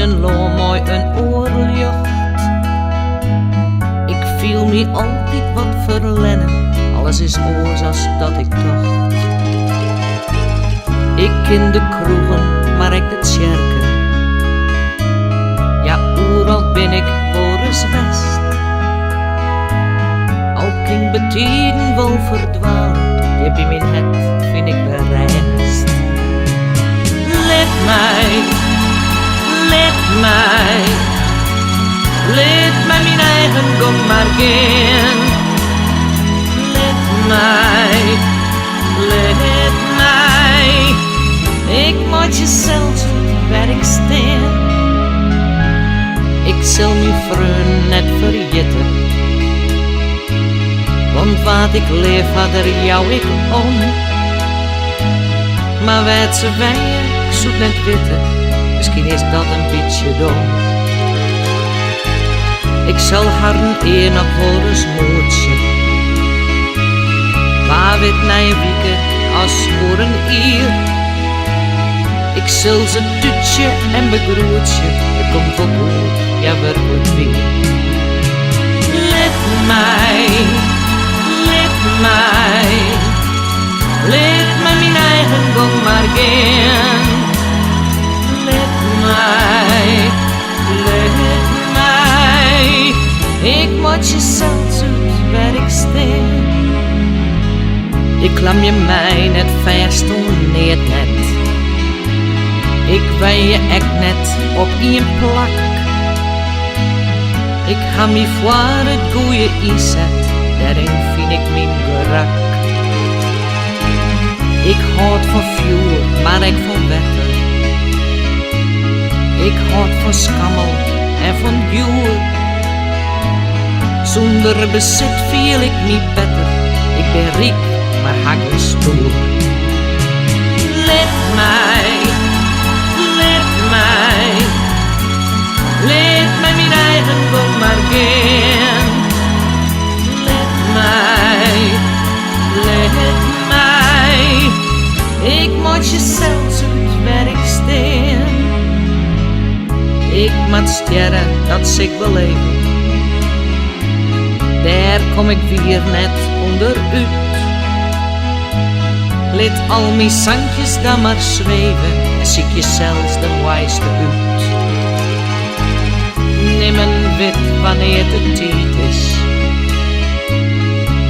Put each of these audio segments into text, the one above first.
een loon mooi een oorlog. Ik viel me altijd wat verlennen, alles is oors als dat ik dacht. Ik ken de kroegen, maar ik het sjerken. Ja, overal ben ik voor eens west. Al ging betiden wel verdwalen, je bij mijn het vind ik bereist. Let mij mijn eigen gang maar gaan. Let mij, ik moet jezelf zoeken waar ik sta. Ik zal mijn vriend net vergeten, want wat ik leef had er jou ik om. Maar weet ze weinig, ik zoek net weten, misschien is dat een beetje dom. Ik zal haar een eer nog voor een smootje, waar weet na een wieke als voor een eer. Ik zal ze tutje en begroetje, het komt wel goed, ja weer goed weer. Let mij mijn eigen gang maar gaan. Let mij, ik moet jezelf zoeken waar ik sta. Ik klam je mij net vast neer net. Ik weet je echt net op een plak. Ik ga me voor het goeie inzet, daarin vind ik mijn gerak. Ik houd van vuur, maar ik van wetten. Ik houd van skammel en van juur. Zonder bezit viel ik niet beter. Ik ben riek, maar hak is stoer. Let mij mijn eigen gang maar gaan. Let mij, ik moet jezelf zoeken waar ik sta. Ik moet sterren, dat zie ik wel even. Daar kom ik weer net onderuit. Laat al mijn zandjes dan maar zweven en zie je zelfs de wijste uit. Neem een wit wanneer de tijd is,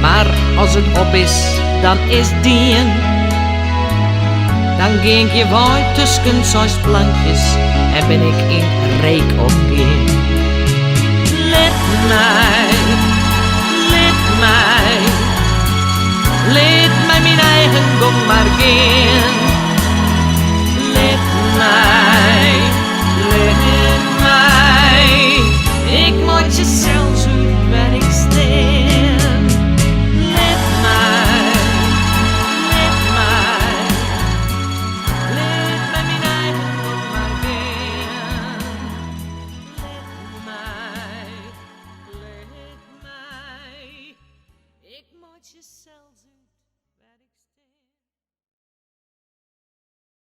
maar als het op is, dan is dien. Dan ging je waai tussen zo'n plankjes en ben ik in reek opgeen. Let mij mijn eigen gang maar gaan.